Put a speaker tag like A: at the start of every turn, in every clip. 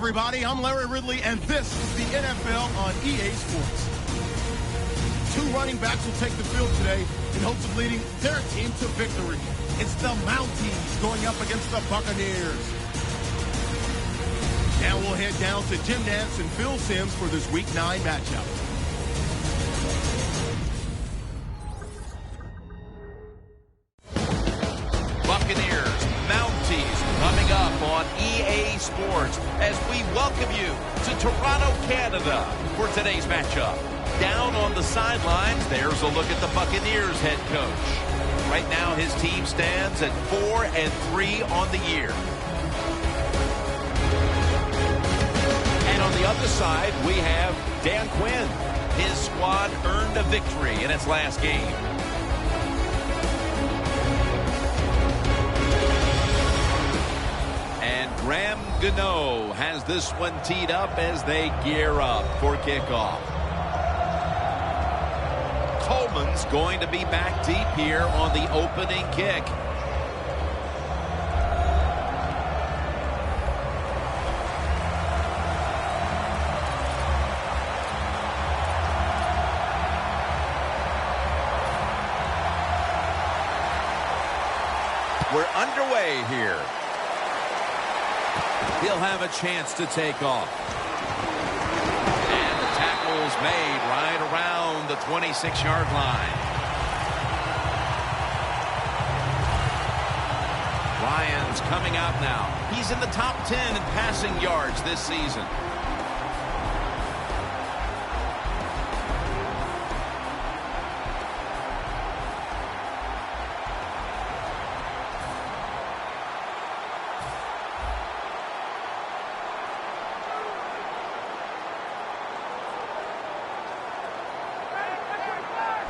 A: everybody, I'm Larry Ridley, and this is the NFL on EA Sports. Two running backs will take the field today in hopes of leading their team to victory. It's the Mounties going up against the Buccaneers. Now we'll head down to Jim Nantz and Phil Simms for this Week 9 matchup.
B: Buccaneers, Mounties, coming up on EA Sports as we welcome you to Toronto, Canada for today's matchup. Down on the sidelines, there's a look at the Buccaneers head coach. Right now, his team stands at 4-3 on the year. And on the other side, we have Dan Quinn. His squad earned a victory in its last game. And Graham Gano has this one teed up as they gear up for kickoff. Coleman's going to be back deep here on the opening kick. We're underway here. He'll have a chance to take off. And the tackle's made right around the 26-yard line. Ryan's coming out now. He's in the top 10 in passing yards this season.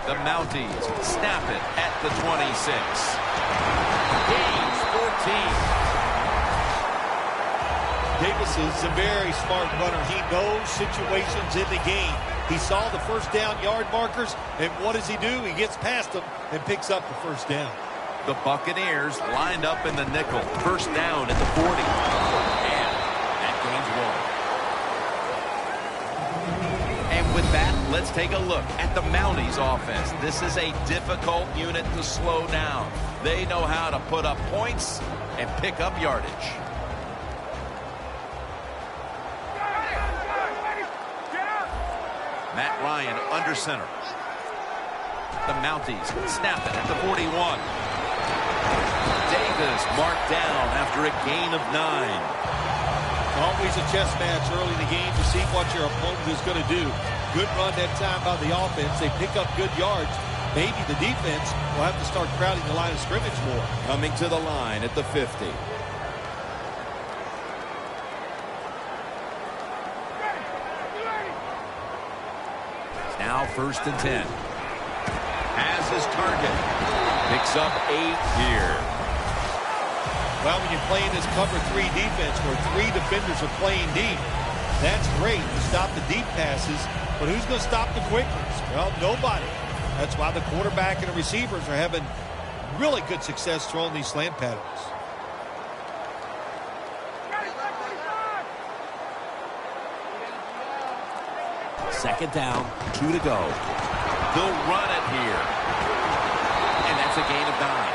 B: The Mounties snap it at the 26. Gains 14.
C: Davis is a very smart runner. He knows situations in the game. He saw the first down yard markers, and what does he do? He gets past them and picks up the first down.
B: The Buccaneers lined up in the nickel. First down at the 40. And that gains one. With that, let's take a look at the Mounties offense. This is a difficult unit to slow down. They know how to put up points and pick up yardage. Matt Ryan under center. The Mounties snap it at the 41. Davis marked down after a gain of 9.
C: Always a chess match early in the game to see what your opponent is going to do. Good run that time by the offense. They pick up good yards. Maybe the defense will have to start crowding the line of scrimmage more.
B: Coming to the line at the 50. It's now 1st and 10. Has his target. Picks up 8 here.
C: Well, when you're playing this cover 3 defense where 3 defenders are playing deep, that's great to stop the deep passes. But who's going to stop the quick ones? Well, nobody. That's why the quarterback and the receivers are having really good success throwing these slant patterns.
B: Second down, 2 to go. They'll run it here. And that's a gain of 9.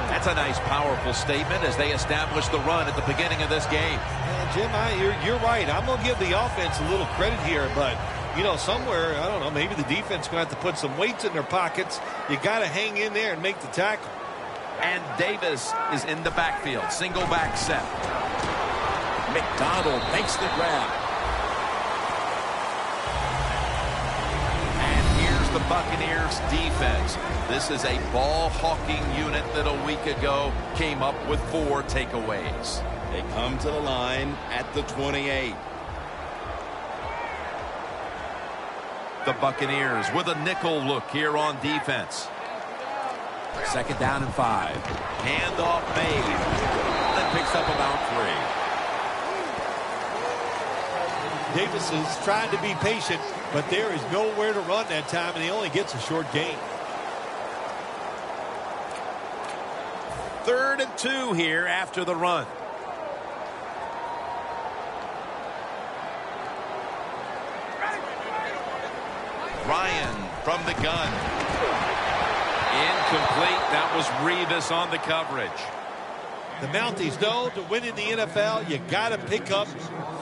B: That's a nice, powerful statement as they establish the run at the beginning of this game.
C: Yeah, Jim, you're right. I'm going to give the offense a little credit here, but, you know, somewhere, I don't know, maybe the defense is going to have to put some weights in their pockets. You got to hang in there and make the tackle.
B: And Davis is in the backfield. Single back set. McDonald makes the grab. The Buccaneers defense. This is a ball-hawking unit that a week ago came up with 4 takeaways. They come to the line at the 28. The Buccaneers with a nickel look here on defense. Second down and 5. Handoff made. That picks up about 3.
C: Davis is trying to be patient, but there is nowhere to run that time, and he only gets a short gain.
B: 3rd and 2 here after the run. Ryan from the gun. Incomplete. That was Revis on the coverage.
C: The Mounties know to win in the NFL, you got to pick up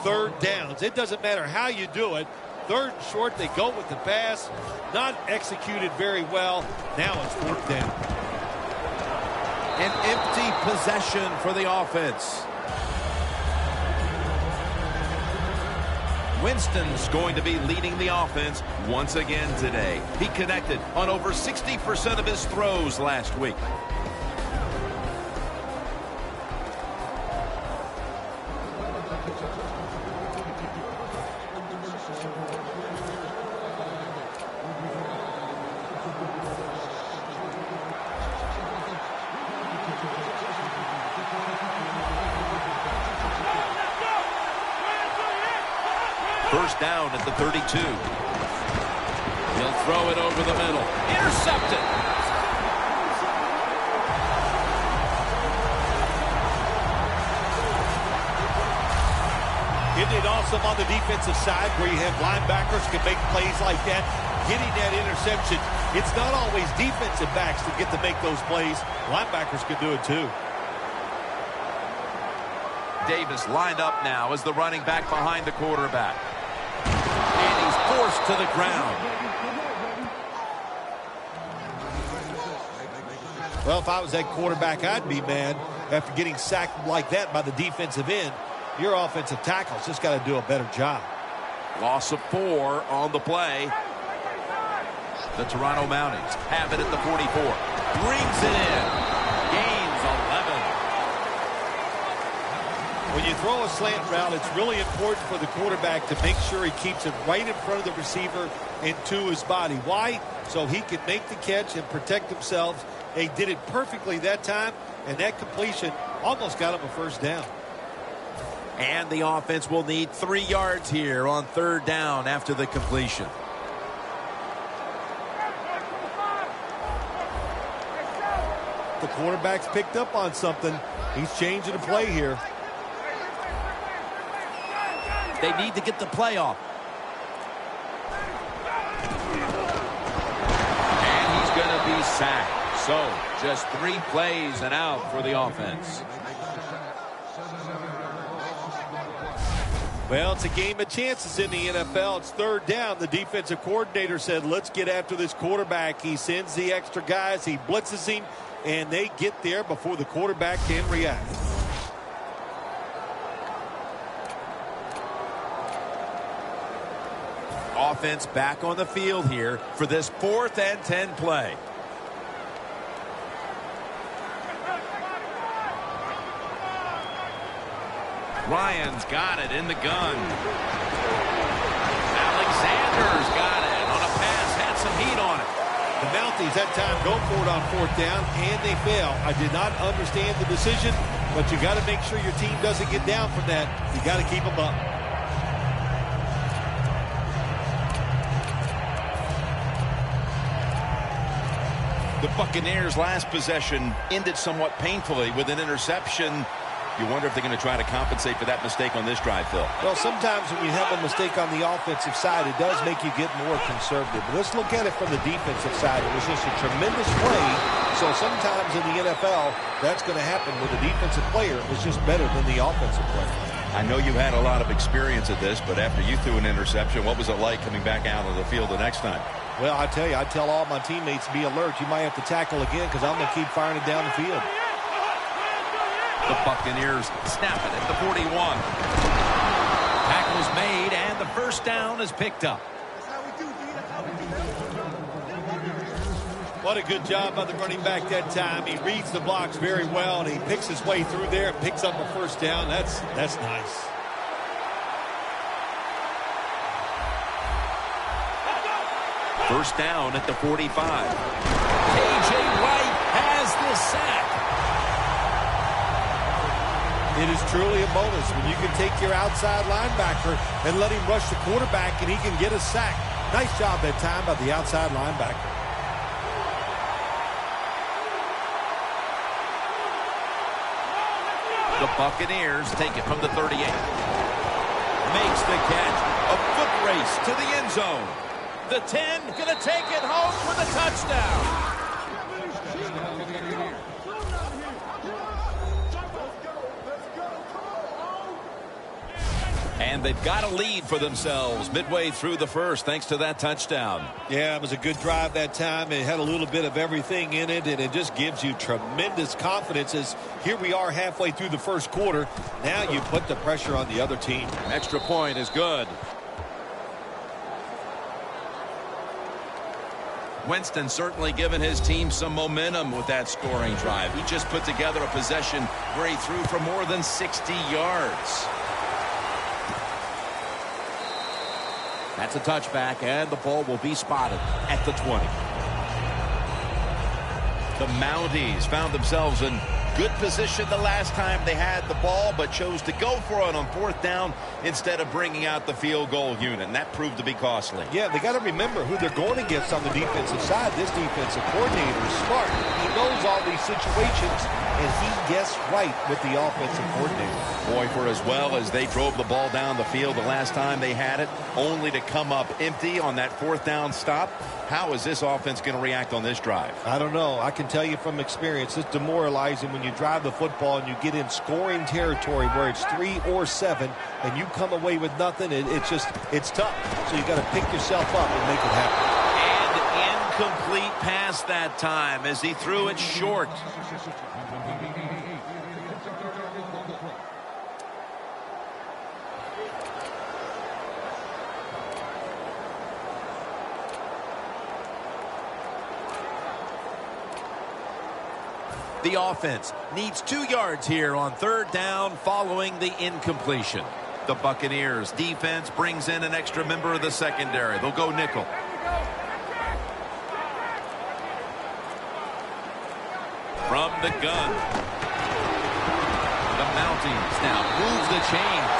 C: 3rd downs. It doesn't matter how you do it. 3rd and short, they go with the pass. Not executed very well. Now it's 4th down.
B: An empty possession for the offense. Winston's going to be leading the offense once again today. He connected on over 60% of his throws last week. First down at the 32. He'll throw it over the middle. Intercepted.
C: Isn't it awesome on the defensive side where you have linebackers can make plays like that? Getting that interception. It's not always defensive backs that get to make those plays. Linebackers can do it too.
B: Davis lined up now as the running back behind the quarterback. And he's forced to the ground.
C: Well, if I was that quarterback, I'd be mad after getting sacked like that by the defensive end. Your offensive tackle's just got to do a better job.
B: Loss of 4 on the play. The Toronto Mounties have it at the 44. Brings it in. Gains 11.
C: When you throw a slant route, it's really important for the quarterback to make sure he keeps it right in front of the receiver and to his body. Why? So he can make the catch and protect himself. They did it perfectly that time, and that completion almost got him a first down.
B: And the offense will need 3 yards here on 3rd down after the completion.
C: The quarterback's picked up on something. He's changing the play here.
B: They need to get the play off. And he's going to be sacked. So just 3 plays and out for the offense.
C: Well, it's a game of chances in the NFL. It's 3rd down. The defensive coordinator said, let's get after this quarterback. He sends the extra guys. He blitzes him, and they get there before the quarterback can react.
B: Offense back on the field here for this 4th and 10 play. Ryan's got it in the gun. Alexander's got it on a pass, had some heat on it.
C: The Mounties that time go for it on 4th down, and they fail. I did not understand the decision, but you got to make sure your team doesn't get down from that. You got to keep them up.
B: The Buccaneers' last possession ended somewhat painfully with an interception. You wonder if they're going to try to compensate for that mistake on this drive, Phil.
C: Well, sometimes when you have a mistake on the offensive side, it does make you get more conservative. But let's look at it from the defensive side. It was just a tremendous play. So sometimes in the NFL, that's going to happen with a defensive player is just better than the offensive player.
B: I know you had a lot of experience at this, but after you threw an interception, what was it like coming back out on the field the next time?
C: Well, I tell you, I tell all my teammates, be alert. You might have to tackle again because I'm going to keep firing it down the field.
B: The Buccaneers snap it at the 41. Tackle's made, and the first down is picked up.
C: What a good job by the running back that time. He reads the blocks very well, and he picks his way through there and picks up a first down. That's nice.
B: First down at the 45. K.J. Wright has the sack.
C: It is truly a bonus when you can take your outside linebacker and let him rush the quarterback and he can get a sack. Nice job that time by the outside linebacker.
B: Buccaneers take it from the 38. Makes the catch. A foot race to the end zone. The 10 going to take it home for the touchdown. And they've got a lead for themselves midway through the first thanks to that touchdown.
C: Yeah, it was a good drive that time. It had a little bit of everything in it, and it just gives you tremendous confidence as here we are halfway through the first quarter. Now you put the pressure on the other team.
B: Extra point is good. Winston certainly given his team some momentum with that scoring drive. He just put together a possession where he threw for more than 60 yards. That's a touchback, and the ball will be spotted at the 20. The Mounties found themselves in good position the last time they had the ball, but chose to go for it on fourth down instead of bringing out the field goal unit, and that proved to be costly.
C: Yeah, they got to remember who they're going against on the defensive side. This defensive coordinator is smart. He knows all these situations, and he guessed right with the offensive coordinator.
B: Boy, for as well as they drove the ball down the field the last time they had it, only to come up empty on that fourth down stop, how is this offense going to react on this drive?
C: I don't know. I can tell you from experience, it's demoralizing when you drive the football and you get in scoring territory where it's 3 or 7 and you come away with nothing. It's tough. So you got to pick yourself up and make it happen.
B: And incomplete pass that time as he threw it short. The offense needs 2 yards here on third down following the incompletion. The Buccaneers defense brings in an extra member of the secondary. They'll go nickel. From the gun. The Mounties now move the chains.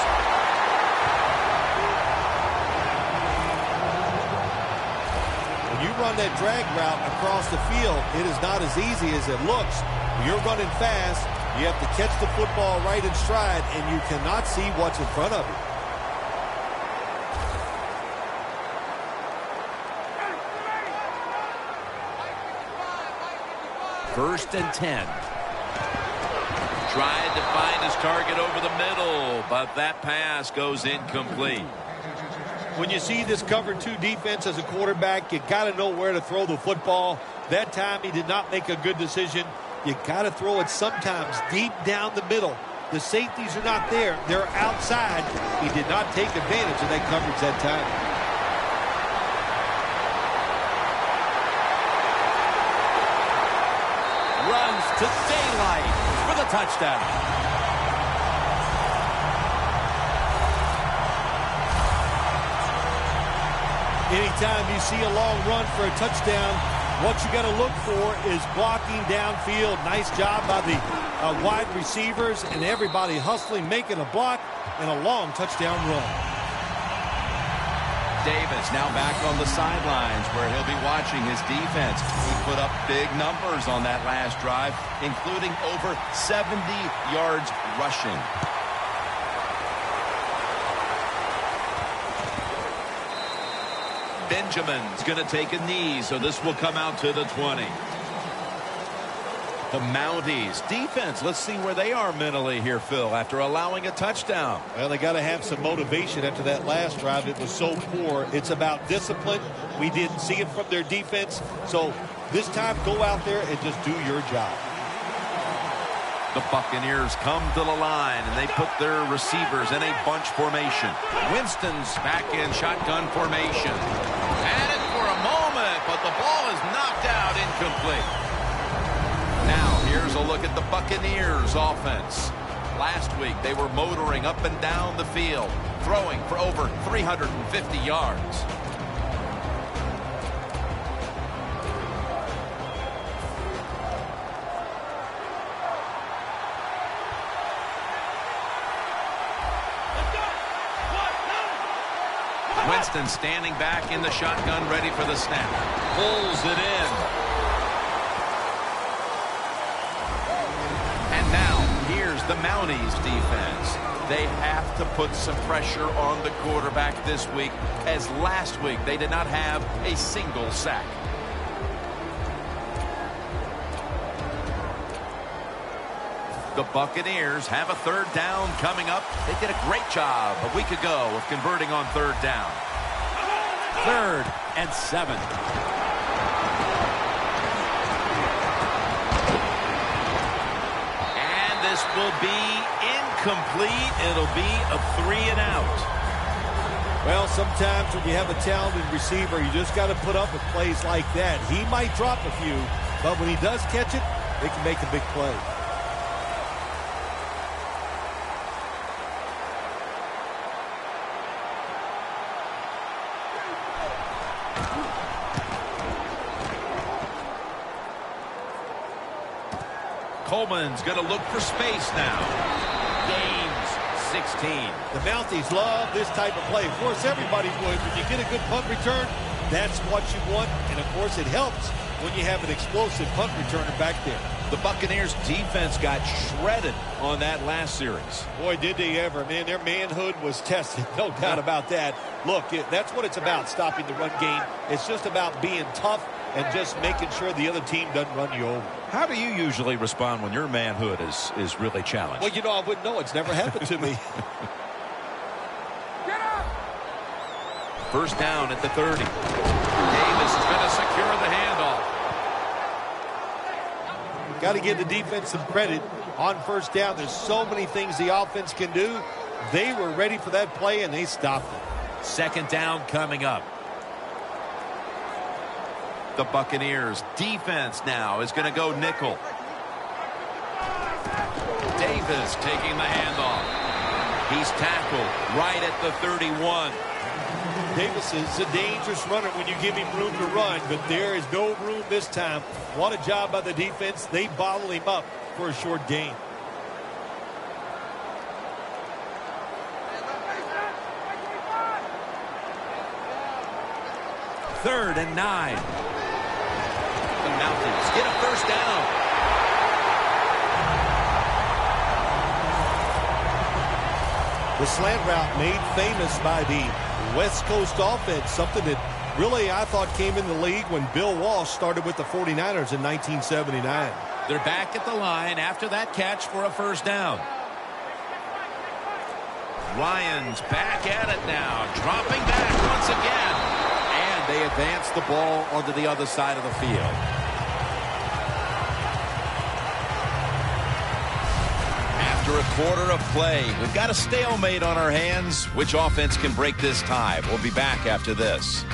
C: When you run that drag route across the field, it is not as easy as it looks. When you're running fast, you have to catch the football right in stride, and you cannot see what's in front of you.
B: First and 10. Tried to find his target over the middle, but that pass goes incomplete.
C: When you see this cover 2 defense as a quarterback, you got to know where to throw the football. That time he did not make a good decision. You got to throw it sometimes deep down the middle. The safeties are not there. They're outside. He did not take advantage of that coverage that time.
B: Runs to daylight for the touchdown.
C: Anytime you see a long run for a touchdown, what you got to look for is blocking downfield. Nice job by the wide receivers and everybody hustling, making a block and a long touchdown run.
B: Davis now back on the sidelines where he'll be watching his defense. He put up big numbers on that last drive, including over 70 yards rushing. Benjamin's going to take a knee, so this will come out to the 20. The Mounties defense, let's see where they are mentally here, Phil, after allowing a touchdown.
C: Well, they got to have some motivation after that last drive. It was so poor. It's about discipline. We didn't see it from their defense. So this time, go out there and just do your job.
B: The Buccaneers come to the line, and they put their receivers in a bunch formation. Winston's back in shotgun formation. Had it for a moment, but the ball is knocked out incomplete. Now, here's a look at the Buccaneers offense. Last week, they were motoring up and down the field, throwing for over 350 yards. Winston standing back in the shotgun, ready for the snap. Pulls it in. And now, here's the Mounties defense. They have to put some pressure on the quarterback this week, as last week they did not have a single sack. The Buccaneers have a third down coming up. They did a great job a week ago of converting on third down. 3rd and 7. And this will be incomplete. It'll be a 3 and out.
C: Well, sometimes when you have a talented receiver, you just got to put up with plays like that. He might drop a few, but when he does catch it, they can make a big play.
B: Coleman's going to look for space now. Gains 16.
C: The Mounties love this type of play. Of course, everybody would. When you get a good punt return, that's what you want. And, of course, it helps when you have an explosive punt returner back there.
B: The Buccaneers defense got shredded on that last series.
C: Boy, did they ever. Man, their manhood was tested. No doubt about that. Look, that's what it's about, stopping the run game. It's just about being tough and just making sure the other team doesn't run you over.
B: How do you usually respond when your manhood is really challenged?
C: Well, you know, I wouldn't know. It's never happened to me.
B: First down at the 30. Davis is going to secure the handoff.
C: Got to give the defense some credit on first down. There's so many things the offense can do. They were ready for that play, and they stopped it.
B: 2nd down coming up. The Buccaneers defense now is going to go nickel. Davis taking the handoff. He's tackled right at the 31.
C: Davis is a dangerous runner when you give him room to run, but there is no room this time. What a job by the defense. They bottle him up for a short gain.
B: Third and 9. The Mounties get a first down.
C: The slant route made famous by the West Coast offense, something that really I thought came in the league when Bill Walsh started with the 49ers in 1979.
B: They're back at the line after that catch for a first down. Ryan's back at it now, dropping back once again. And they advance the ball onto the other side of the field. After a quarter of play, we've got a stalemate on our hands. Which offense can break this tie? We'll be back after this.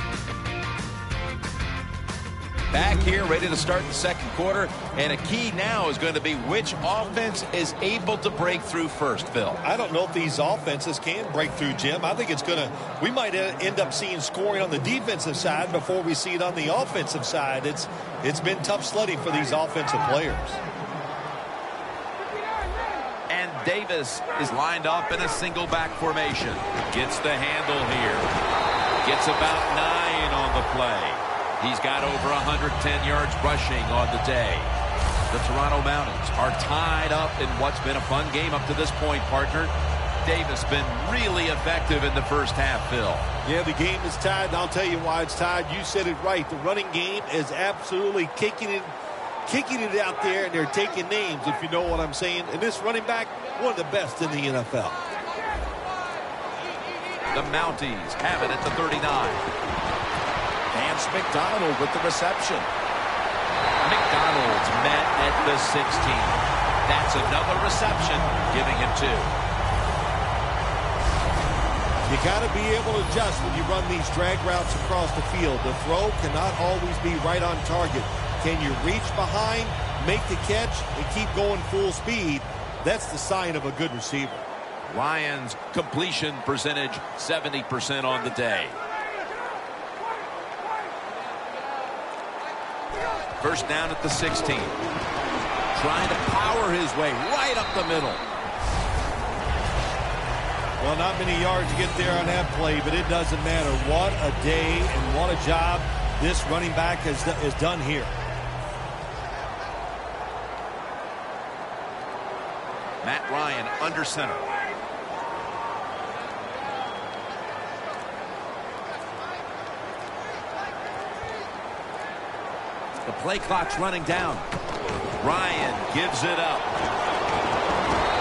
B: Back here, ready to start the second quarter. And a key now is going to be which offense is able to break through first, Phil.
C: I don't know if these offenses can break through, Jim. I think it's going to, we might end up seeing scoring on the defensive side before we see it on the offensive side. It's been tough sledding for these offensive players.
B: And Davis is lined up in a single back formation. Gets the handle here. Gets about 9 on the play. He's got over 110 yards rushing on the day. The Toronto Mounties are tied up in what's been a fun game up to this point, partner. Davis been really effective in the first half, Phil.
C: Yeah, the game is tied, and I'll tell you why it's tied. You said it right. The running game is absolutely kicking it out there, and they're taking names, if you know what I'm saying. And this running back, one of the best in the NFL.
B: The Mounties have it at the 39. Vance McDonald with the reception. McDonald's met at the 16. That's another reception, giving him 2.
C: You got to be able to adjust when you run these drag routes across the field. The throw cannot always be right on target. Can you reach behind, make the catch, and keep going full speed? That's the sign of a good receiver.
B: Ryan's completion percentage, 70% on the day. First down at the 16. Trying to power his way right up the middle.
C: Well, not many yards to get there on that play, but it doesn't matter. What a day and what a job this running back has done here.
B: Matt Ryan under center. The play clock's running down. Ryan gives it up.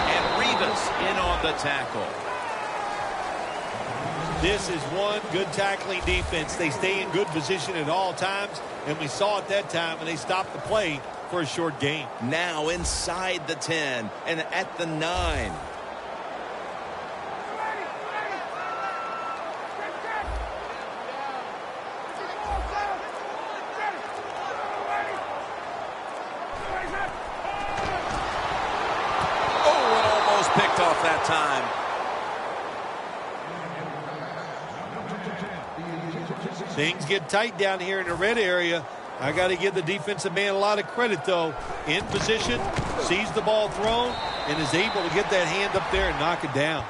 B: And Rivas in on the tackle.
C: This is one good tackling defense. They stay in good position at all times, and we saw it that time, and they stopped the play for a short gain.
B: Now inside the 10 and at the 9. Oh, it almost picked off that time.
C: Things get tight down here in the red area. I got to give the defensive man a lot of credit, though. In position, sees the ball thrown, and is able to get that hand up there and knock it down.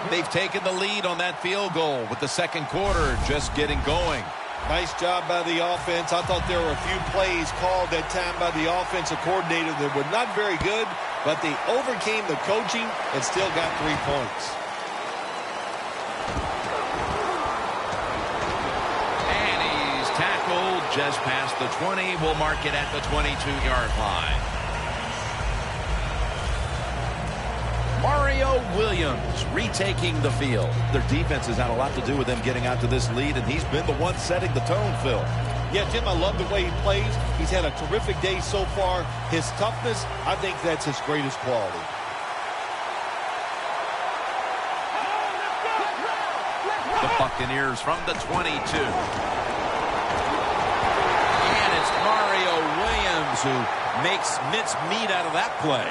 B: They've taken the lead on that field goal with the second quarter just getting going.
C: Nice job by the offense. I thought there were a few plays called that time by the offensive coordinator that were not very good, but they overcame the coaching and still got 3 points.
B: Just past the 20. We'll mark it at the 22-yard line. Mario Williams retaking the field. Their defense has had a lot to do with them getting out to this lead, and he's been the one setting the tone, Phil.
C: Yeah, Jim, I love the way he plays. He's had a terrific day so far. His toughness, I think that's his greatest quality.
B: The Buccaneers from the 22. Mario Williams who makes mincemeat out of that play.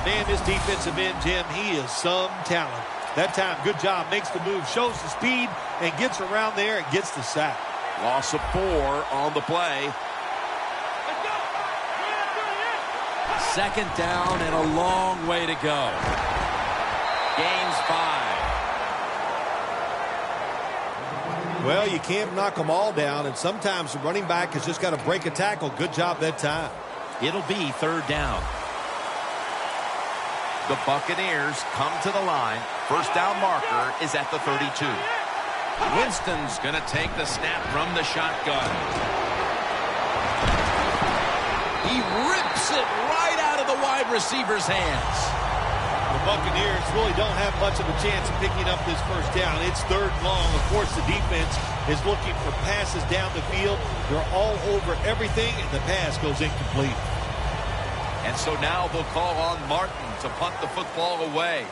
C: Man, this defensive end, Jim, he is some talent. That time, good job, makes the move, shows the speed, and gets around there and gets the sack.
B: Loss of 4 on the play. Second down and a long way to go. Gains 5.
C: Well, you can't knock them all down, and sometimes the running back has just got to break a tackle. Good job that time.
B: It'll be third down. The Buccaneers come to the line. First down marker is at the 32. Winston's going to take the snap from the shotgun. He rips it right out of the wide receiver's hands.
C: The Buccaneers really don't have much of a chance of picking up this first down. It's third and long. Of course, the defense is looking for passes down the field. They're all over everything, and the pass goes incomplete.
B: And so now they'll call on Martin to punt the football away.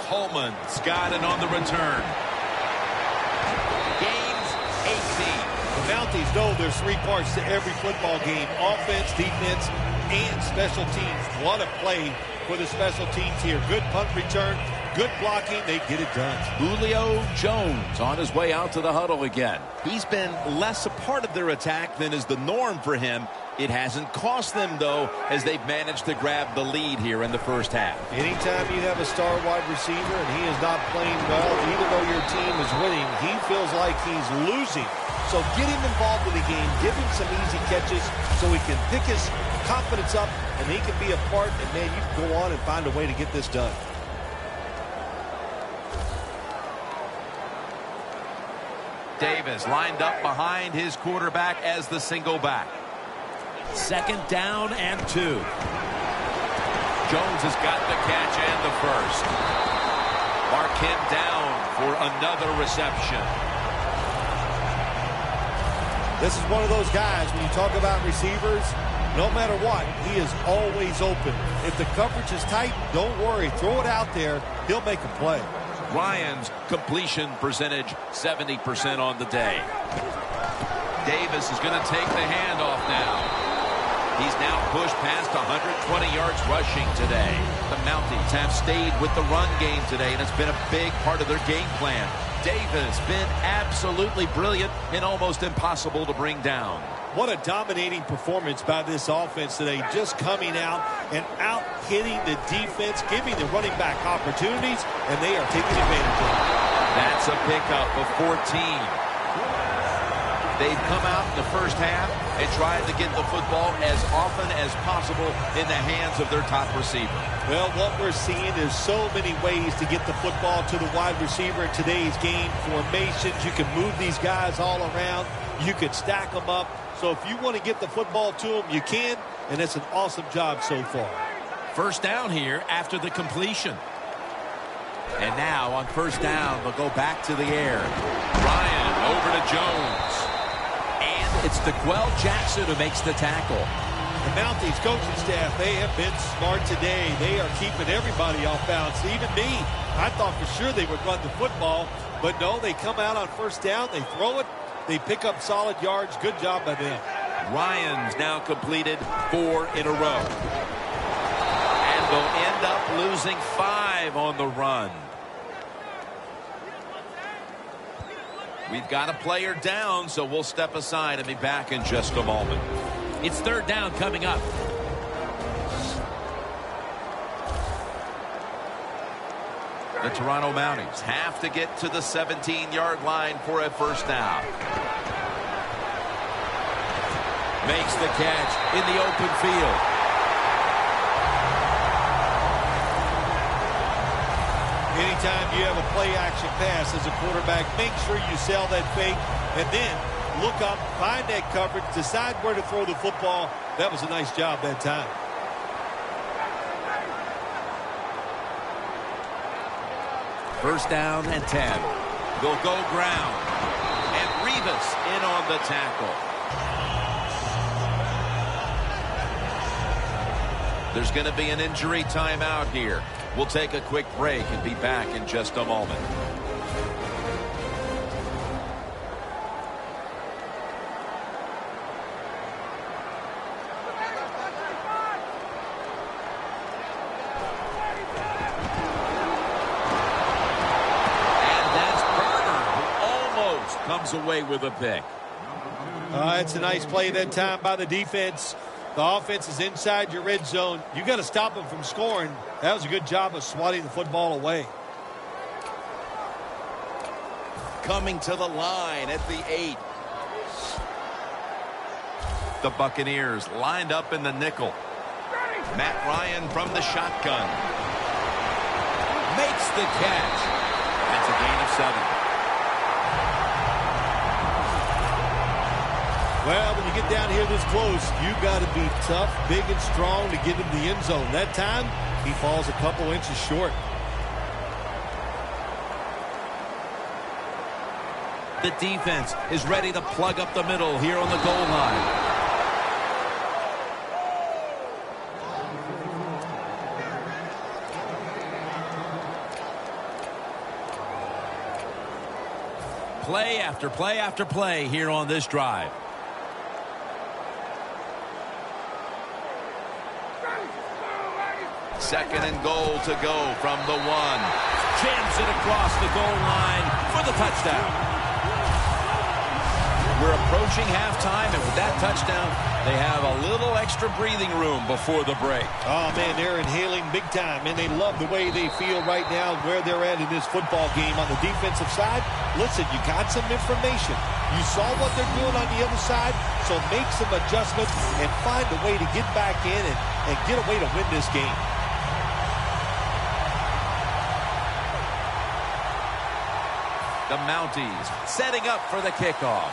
B: Coleman's got it on the return.
C: The Mounties know there's 3 parts to every football game: offense, defense, and special teams. What a play for the special teams here. Good punt return, good blocking. They get it done.
B: Julio Jones on his way out to the huddle again. He's been less a part of their attack than is the norm for him. It hasn't cost them, though, as they've managed to grab the lead here in the first half.
C: Anytime you have a star wide receiver and he is not playing well, even though your team is winning, he feels like he's losing. So get him involved in the game, give him some easy catches so he can pick his confidence up and he can be a part, and man, you can go on and find a way to get this done.
B: Davis lined up behind his quarterback as the single back. Second down and 2. Jones has got the catch and the first. Mark him down for another reception.
C: This is one of those guys, when you talk about receivers, no matter what, he is always open. If the coverage is tight, don't worry. Throw it out there. He'll make a play.
B: Ryan's completion percentage, 70% on the day. Davis is going to take the handoff now. He's now pushed past 120 yards rushing today. The Mounties have stayed with the run game today, and it's been a big part of their game plan. Davis been absolutely brilliant and almost impossible to bring down.
C: What a dominating performance by this offense today. Just coming out and out-hitting the defense, giving the running back opportunities, and they are taking advantage of it.
B: That's a pickup of 14. They've come out in the first half and tried to get the football as often as possible in the hands of their top receiver.
C: Well, what we're seeing is so many ways to get the football to the wide receiver in today's game. Formations, you can move these guys all around. You can stack them up. So if you want to get the football to them, you can, and it's an awesome job so far.
B: First down here after the completion. And now on first down, they'll go back to the air. Ryan over to Jones. And it's DeQuell Jackson who makes the tackle.
C: The Mounties coaching staff, they have been smart today. They are keeping everybody off balance, even me. I thought for sure they would run the football, but no, they come out on first down, they throw it, they pick up solid yards. Good job by them.
B: Ryan's now completed 4 in a row. And they'll end up losing 5 on the run. We've got a player down, so we'll step aside and be back in just a moment. It's third down coming up. The Toronto Mounties have to get to the 17-yard line for a first down. Makes the catch in the open field.
C: Anytime you have a play-action pass as a quarterback, make sure you sell that fake and then look up, find that coverage, decide where to throw the football. That was a nice job that time.
B: First down and 10. They'll go ground. And Rivas in on the tackle. There's going to be an injury timeout here. We'll take a quick break and be back in just a moment. Comes away with a pick.
C: It's a nice play that time by the defense. The offense is inside your red zone. You got to stop them from scoring. That was a good job of swatting the football away.
B: Coming to the line at the 8. The Buccaneers lined up in the nickel. Matt Ryan from the shotgun. Makes the catch. That's a gain of 7.
C: Well, when you get down here this close, you got to be tough, big, and strong to get him the end zone. That time, he falls a couple inches short.
B: The defense is ready to plug up the middle here on the goal line. Play after play after play here on this drive. Second and goal to go from the 1. Jams it across the goal line for the touchdown. We're approaching halftime, and with that touchdown, they have a little extra breathing room before the break.
C: Oh, man, they're inhaling big time, and they love the way they feel right now where they're at in this football game. On the defensive side, listen, you got some information. You saw what they're doing on the other side, so make some adjustments and find a way to get back in and get a way to win this game.
B: The Mounties setting up for the kickoff.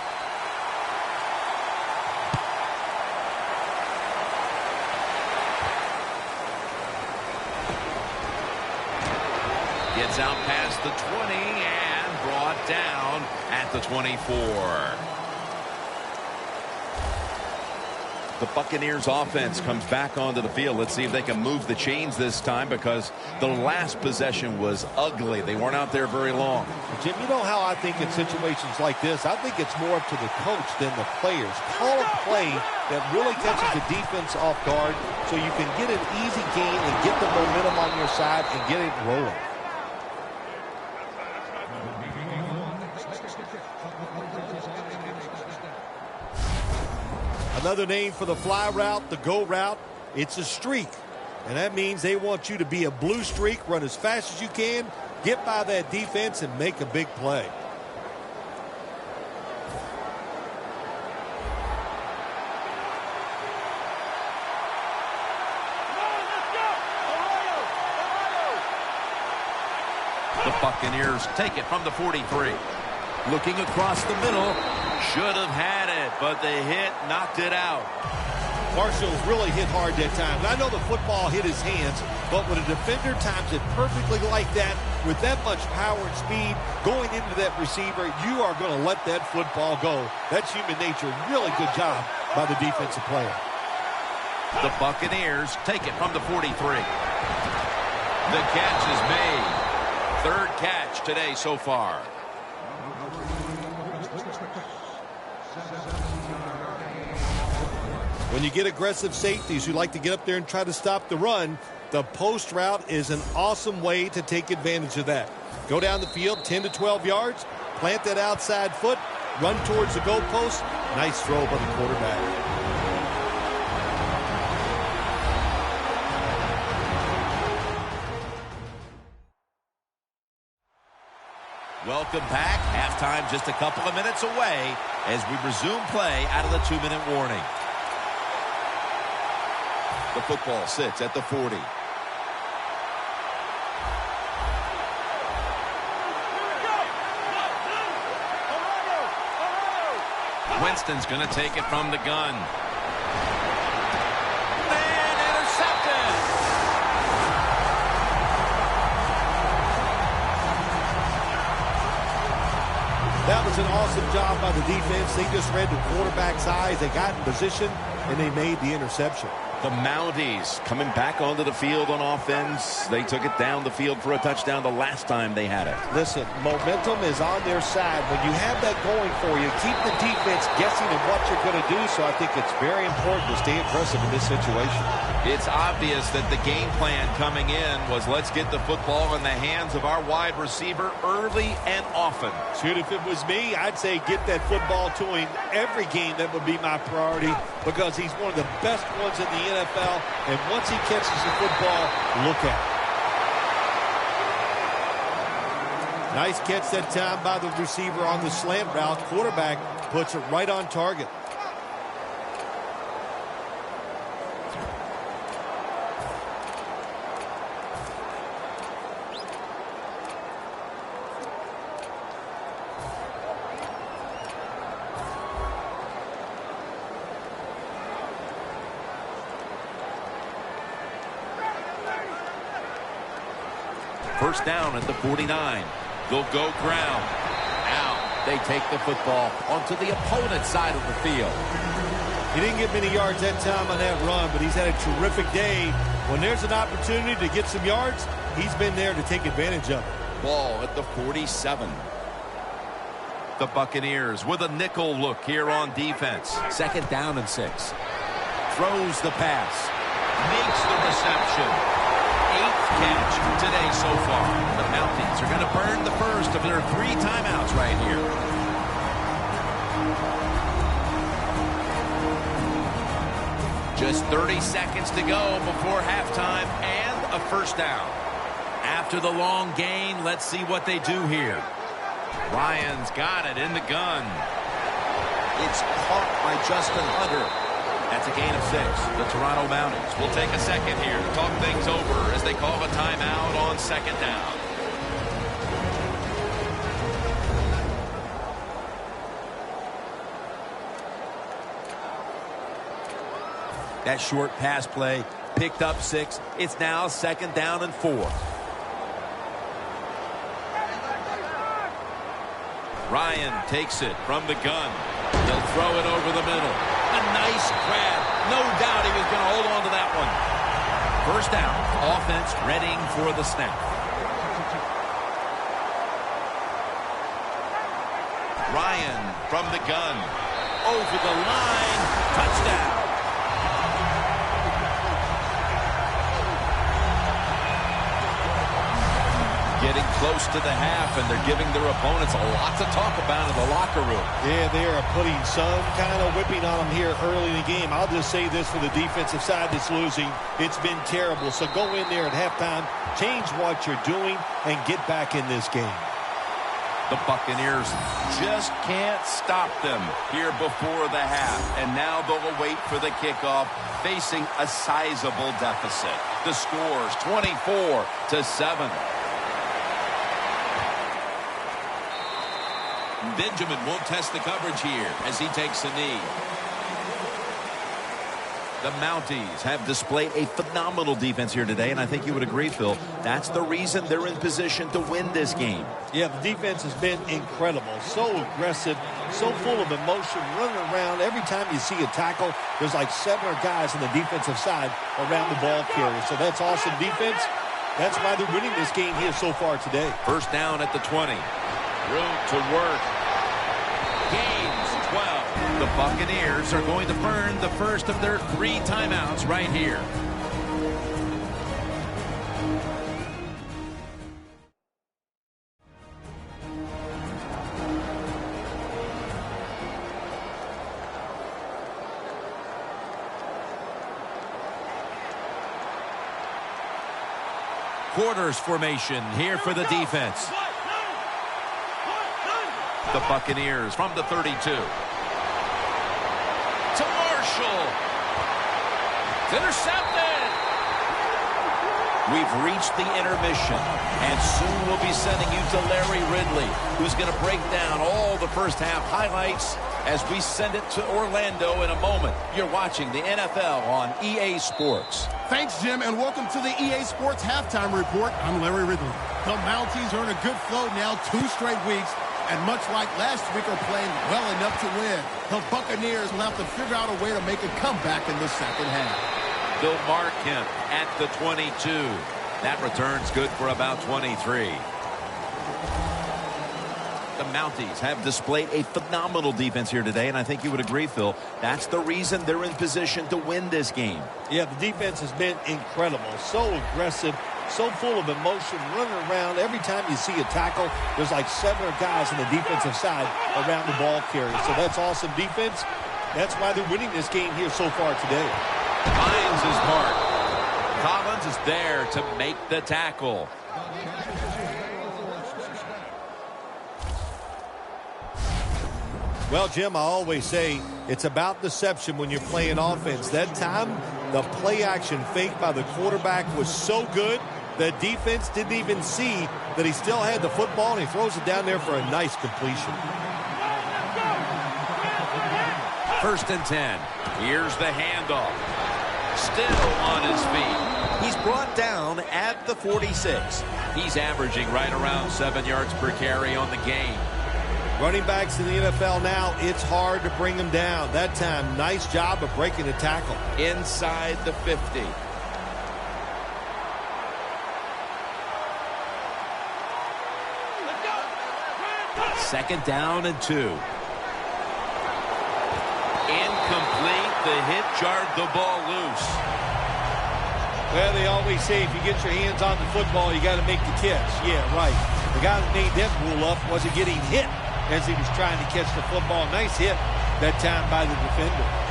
B: Gets out past the 20 and brought down at the 24. The Buccaneers offense comes back onto the field. Let's see if they can move the chains this time, because the last possession was ugly. They weren't out there very long.
C: Jim, you know how I think in situations like this, I think it's more up to the coach than the players. Call a play that really catches the defense off guard so you can get an easy gain and get the momentum on your side and get it rolling. Another name for the fly route, the go route, it's a streak. And that means they want you to be a blue streak, run as fast as you can, get by that defense, and make a big play.
B: The Buccaneers take it from the 43. Looking across the middle. Should have had it, but the hit knocked it out.
C: Marshall's really hit hard that time. And I know the football hit his hands, but when a defender times it perfectly like that, with that much power and speed going into that receiver, you are going to let that football go. That's human nature. Really good job by the defensive player.
B: The Buccaneers take it from the 43. The catch is made. Third catch today so far.
C: When you get aggressive safeties who like to get up there and try to stop the run, the post route is an awesome way to take advantage of that. Go down the field 10 to 12 yards, plant that outside foot, run towards the goalpost. Nice throw by the quarterback.
B: Welcome back. Halftime just a couple of minutes away as we resume play out of the 2-minute warning. The football sits at the 40. Winston's going to take it from the gun. And intercepted.
C: That was an awesome job by the defense. They just read the quarterback's eyes. They got in position, and they made the interception.
B: The Mounties coming back onto the field on offense. They took it down the field for a touchdown the last time they had it.
C: Listen, momentum is on their side. When you have that going for you, keep the defense guessing at what you're going to do. So I think it's very important to stay aggressive in this situation.
B: It's obvious that the game plan coming in was let's get the football in the hands of our wide receiver early and often.
C: Shoot, if it was me, I'd say get that football to him every game. That would be my priority because he's one of the best ones in the NFL, and once he catches the football, look out. Nice catch that time by the receiver on the slant route. Quarterback puts it right on target.
B: First down at the 49. They'll go ground. Now they take the football onto the opponent's side of the field.
C: He didn't get many yards that time on that run, but he's had a terrific day. When there's an opportunity to get some yards, he's been there to take advantage of it.
B: Ball at the 47. The Buccaneers with a nickel look here on defense. Second down and 6. Throws the pass. Makes the reception. 8th catch today so far. The Mounties are going to burn the first of their 3 timeouts right here. Just 30 seconds to go before halftime and a first down. After the long gain, let's see what they do here. Ryan's got it in the gun. It's caught by Justin Hunter. That's a gain of 6. The Toronto Mounties will take a second here to talk things over as they call a timeout on second down. That short pass play picked up 6. It's now second down and 4. Ryan takes it from the gun. He'll throw it over the middle. A nice grab. No doubt he was going to hold on to that one. First down. Offense readying for the snap. Ryan from the gun. Over the line. Touchdown. Getting close to the half, and they're giving their opponents a lot to talk about in the locker room.
C: Yeah, they are putting some kind of whipping on them here early in the game. I'll just say this for the defensive side that's losing. It's been terrible. So go in there at halftime, change what you're doing, and get back in this game.
B: The Buccaneers just can't stop them here before the half. And now they'll await for the kickoff, facing a sizable deficit. The score's 24-7. Benjamin won't test the coverage here as he takes a knee. The Mounties have displayed a phenomenal defense here today, and I think you would agree, Phil, that's the reason they're in position to win this game.
C: Yeah, the defense has been incredible. So aggressive, so full of emotion, running around. Every time you see a tackle, there's like 7 guys on the defensive side around the ball carrier. So that's awesome defense. That's why they're winning this game here so far today.
B: First down at the 20. Room to work. Gains 12. The Buccaneers are going to burn the first of their 3 timeouts right here. Quarters formation here for the defense. The Buccaneers from the 32. To Marshall. It's intercepted. We've reached the intermission, and soon we'll be sending you to Larry Ridley, who's going to break down all the first half highlights as we send it to Orlando in a moment. You're watching the NFL on EA Sports.
A: Thanks, Jim, and welcome to the EA Sports Halftime Report. I'm Larry Ridley. The Mounties are in a good flow now, 2 straight weeks, and much like last week are playing well enough to win. The Buccaneers will have to figure out a way to make a comeback in the second half.
B: They'll mark him at the 22. That return's good for about 23. The Mounties have displayed a phenomenal defense here today, and I think you would agree, Phil, that's the reason they're in position to win this game.
C: Yeah, the defense has been incredible. So aggressive, so full of emotion, running around. Every time you see a tackle, there's like 7 guys on the defensive side around the ball carrier. So that's awesome defense. That's why they're winning this game here so far today.
B: Finds his mark. Collins is there to make the tackle.
C: Well, Jim, I always say it's about deception when you're playing offense. That time, the play action fake by the quarterback was so good, the defense didn't even see that he still had the football, and he throws it down there for a nice completion.
B: First and 10. Here's the handoff. Still on his feet. He's brought down at the 46. He's averaging right around 7 yards per carry on the game.
C: Running backs in the NFL now, it's hard to bring them down. That time, nice job of breaking the tackle.
B: Inside the 50. Second down and 2. Incomplete. The hit jarred the ball loose.
C: Well, they always say if you get your hands on the football, you got to make the catch. Yeah, right. The guy that made that rule up wasn't getting hit as he was trying to catch the football. Nice hit that time by the defender.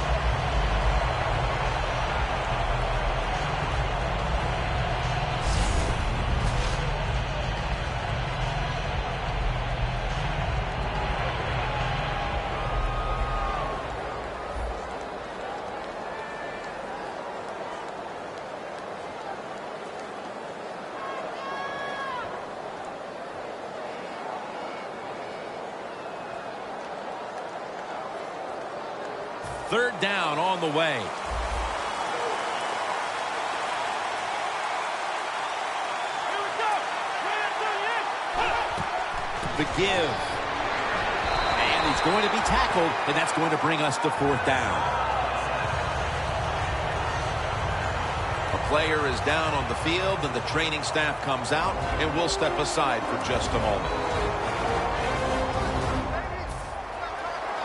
B: Third down on the way. The give. And he's going to be tackled, and that's going to bring us to 4th down. A player is down on the field, and the training staff comes out, and we'll step aside for just a moment.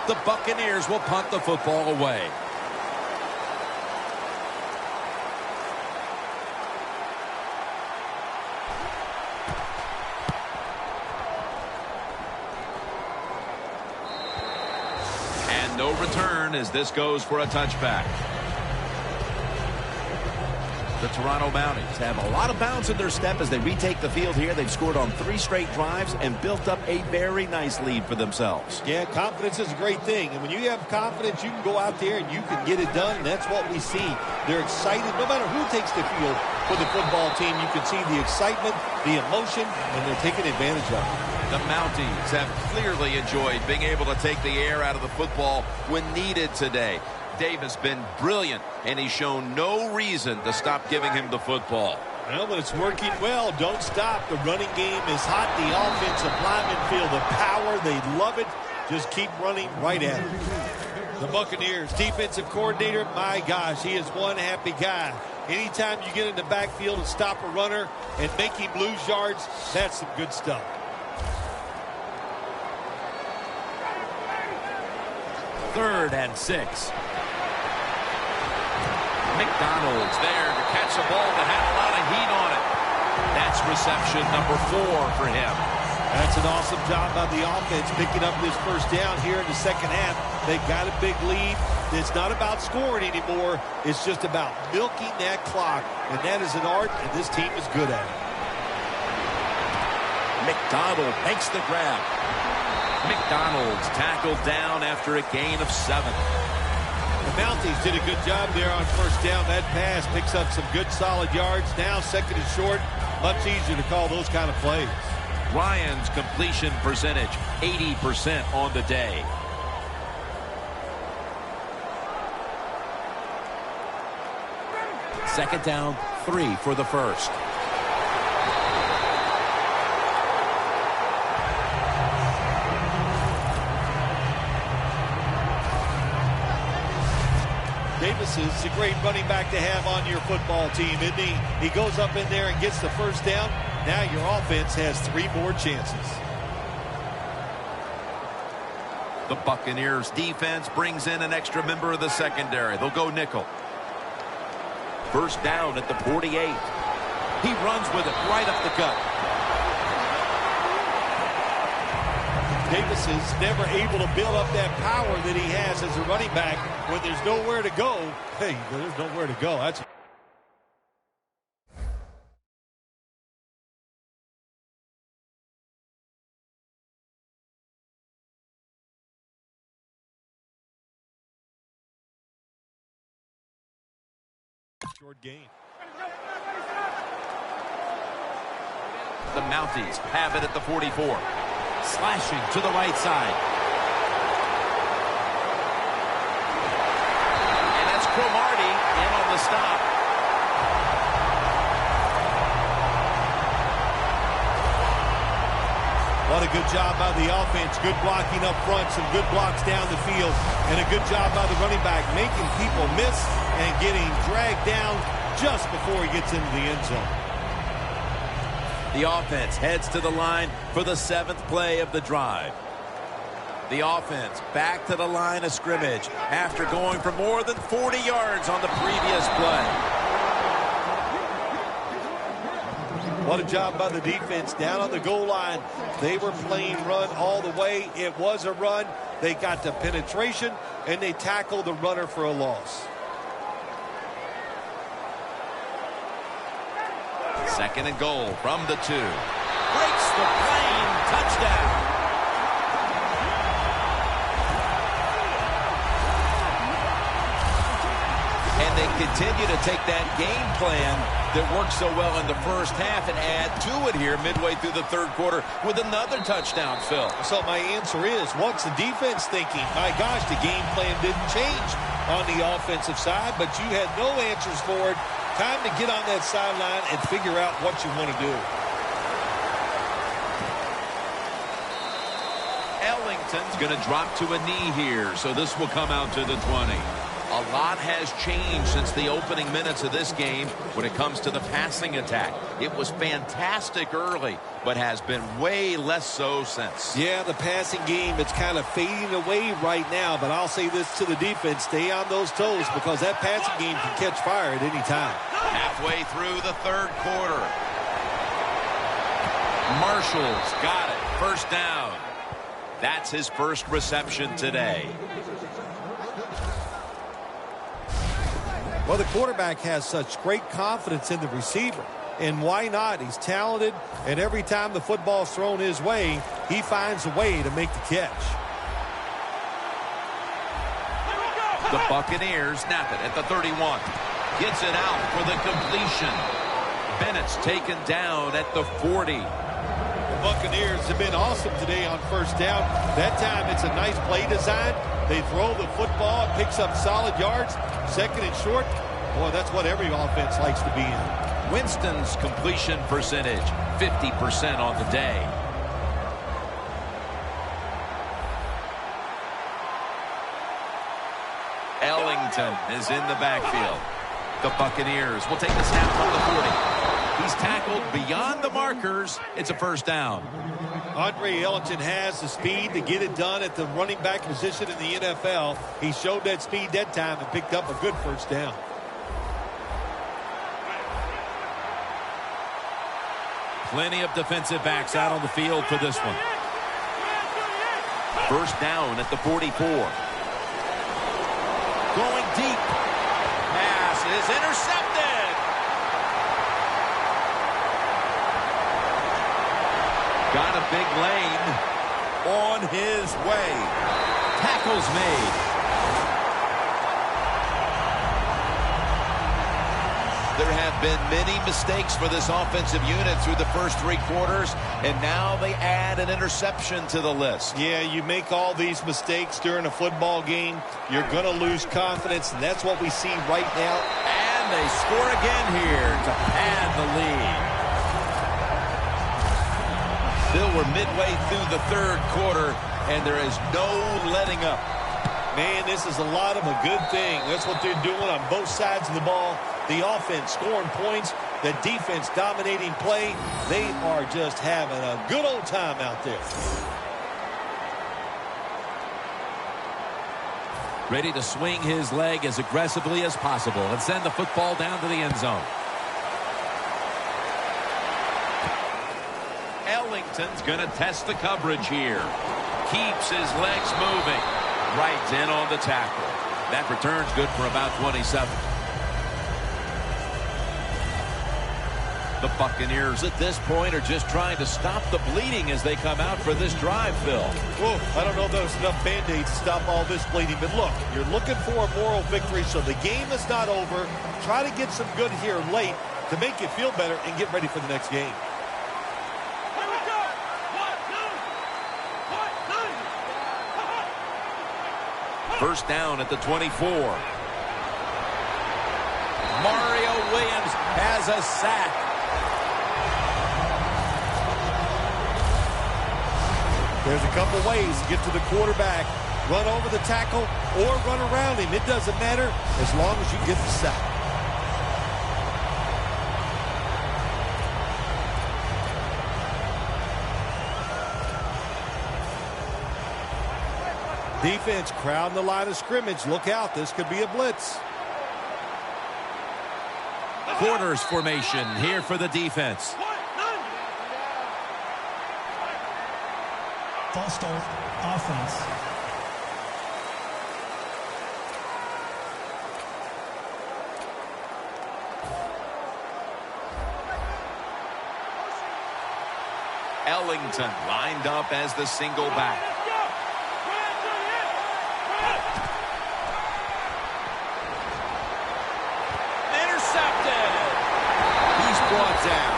B: The Buccaneers will punt the football away. And no return as this goes for a touchback. The Toronto Mounties have a lot of bounce in their step as they retake the field here. They've scored on 3 straight drives and built up a very nice lead for themselves.
C: Yeah, confidence is a great thing. And when you have confidence, you can go out there and you can get it done. And that's what we see. They're excited. No matter who takes the field for the football team, you can see the excitement, the emotion, and they're taking advantage of it.
B: The Mounties have clearly enjoyed being able to take the air out of the football when needed today. Dave has been brilliant, and he's shown no reason to stop giving him the football.
C: Well, but it's working well. Don't stop. The running game is hot. The offensive linemen feel the power. They love it. Just keep running right at it. The Buccaneers defensive coordinator, my gosh, he is one happy guy. Anytime you get in the backfield and stop a runner and make him lose yards, that's some good stuff.
B: Third and 6. McDonald's there to catch the ball that had a lot of heat on it. That's reception number 4 for him.
C: That's an awesome job by the offense picking up this first down here in the second half. They've got a big lead. It's not about scoring anymore. It's just about milking that clock. And that is an art, and this team is good at it.
B: McDonald makes the grab. McDonald's tackled down after a gain of 7.
C: The Mounties did a good job there on first down. That pass picks up some good solid yards. Now second and short. Much easier to call those kind of plays.
B: Ryan's completion percentage, 80% on the day. Second down, 3 for the first.
C: Davis is a great running back to have on your football team, isn't he? He goes up in there and gets the first down. Now your offense has 3 more chances.
B: The Buccaneers defense brings in an extra member of the secondary. They'll go nickel. First down at the 48. He runs with it right up the gut.
C: Davis is never able to build up that power that he has as a running back when there's nowhere to go. Hey, there's nowhere to go. That's short game.
B: The Mounties have it at the 44. Slashing to the right side. And that's Cromartie in on the stop.
C: What a good job by the offense. Good blocking up front, some good blocks down the field, and a good job by the running back making people miss and getting dragged down just before he gets into the end zone.
B: The offense heads to the line for the 7th play of the drive. The offense back to the line of scrimmage after going for more than 40 yards on the previous play.
C: What a job by the defense down on the goal line. They were playing run all the way. It was a run. They got the penetration, and they tackled the runner for a loss.
B: Second and goal from the 2. Breaks the plane. Touchdown. And they continue to take that game plan that worked so well in the first half and add to it here midway through the third quarter with another touchdown, Phil.
C: So my answer is, what's the defense thinking? My gosh, the game plan didn't change on the offensive side, but you had no answers for it. Time to get on that sideline and figure out what you want to do.
B: Ellington's going to drop to a knee here, so this will come out to the 20. A lot has changed since the opening minutes of this game when it comes to the passing attack. It was fantastic early, but has been way less so since.
C: Yeah, the passing game, it's kind of fading away right now, but I'll say this to the defense, stay on those toes because that passing game can catch fire at any time.
B: Halfway through the third quarter. Marshall's got it. First down. That's his first reception today.
C: Well, the quarterback has such great confidence in the receiver. And why not? He's talented, and every time the football's thrown his way, he finds a way to make the catch.
B: The Buccaneers snap it at the 31. Gets it out for the completion. Bennett's taken down at the 40.
C: The Buccaneers have been awesome today on first down. That time it's a nice play design. They throw the football, it picks up solid yards. Second and short, boy, that's what every offense likes to be in.
B: Winston's completion percentage, 50% on the day. Ellington is in the backfield. The Buccaneers will take the snap from the 40. He's tackled beyond the markers. It's a first down.
C: Andre Ellington has the speed to get it done at the running back position in the NFL. He showed that speed that time and picked up a good first down.
B: Plenty of defensive backs out on the field for this one. First down at the 44. Going deep. Pass is intercepted. Got a big lane on his way. Tackles made. There have been many mistakes for this offensive unit through the first 3 quarters, and now they add an interception to the list.
C: Yeah, you make all these mistakes during a football game, you're going to lose confidence, and that's what we see right now.
B: And they score again here to pad the lead. Still, we're midway through the 3rd quarter, and there is no letting up.
C: Man, this is a lot of a good thing. That's what they're doing on both sides of the ball. The offense scoring points, the defense dominating play. They are just having a good old time out there.
B: Ready to swing his leg as aggressively as possible and send the football down to the end zone. Ellington's going to test the coverage here. Keeps his legs moving. Right in on the tackle. That return's good for about 27. The Buccaneers at this point are just trying to stop the bleeding as they come out for this drive, Phil.
C: Whoa, I don't know if there's enough Band-Aids to stop all this bleeding, but look, you're looking for a moral victory, so the game is not over. Try to get some good here late to make you feel better and get ready for the next game.
B: First down at the 24. Mario Williams has a sack.
C: There's a couple ways to get to the quarterback. Run over the tackle or run around him. It doesn't matter as long as you get the sack. Defense crowding the line of scrimmage. Look out, this could be a blitz.
B: Quarters formation here for the defense.
D: False start, offense.
B: Ellington lined up as the single back. Intercepted. He's brought down.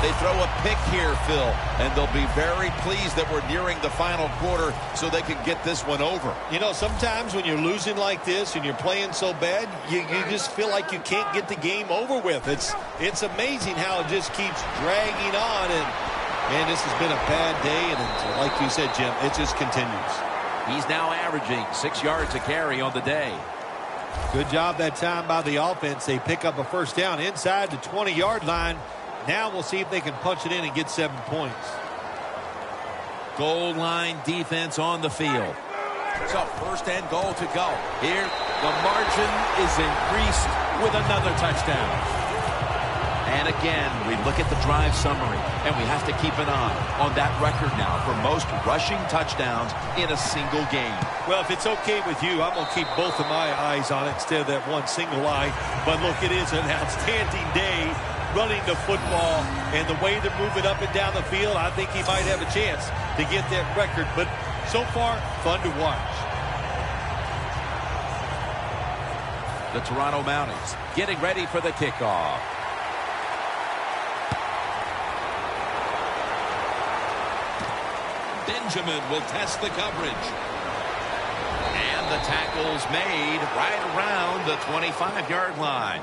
B: They throw a pick here, Phil, and they'll be very pleased that we're nearing the final quarter so they can get this one over.
C: You know, sometimes when you're losing like this and you're playing so bad, you just feel like you can't get the game over with. It's amazing how it just keeps dragging on, and man, this has been a bad day, and like you said, Jim, it just continues.
B: He's now averaging 6 yards a carry on the day.
C: Good job that time by the offense. They pick up a first down inside the 20-yard line. Now we'll see if they can punch it in and get 7 points.
B: Goal line defense on the field. So first and goal to go. Here, the margin is increased with another touchdown. And again, we look at the drive summary, and we have to keep an eye on that record now for most rushing touchdowns in a single game.
C: Well, if it's okay with you, I'm going to keep both of my eyes on it instead of that one single eye. But look, it is an outstanding day running the football, and the way they're moving up and down the field, I think he might have a chance to get that record. But so far, fun to watch.
B: The Toronto Mounties getting ready for the kickoff. Benjamin will test the coverage. And the tackle's made right around the 25-yard line.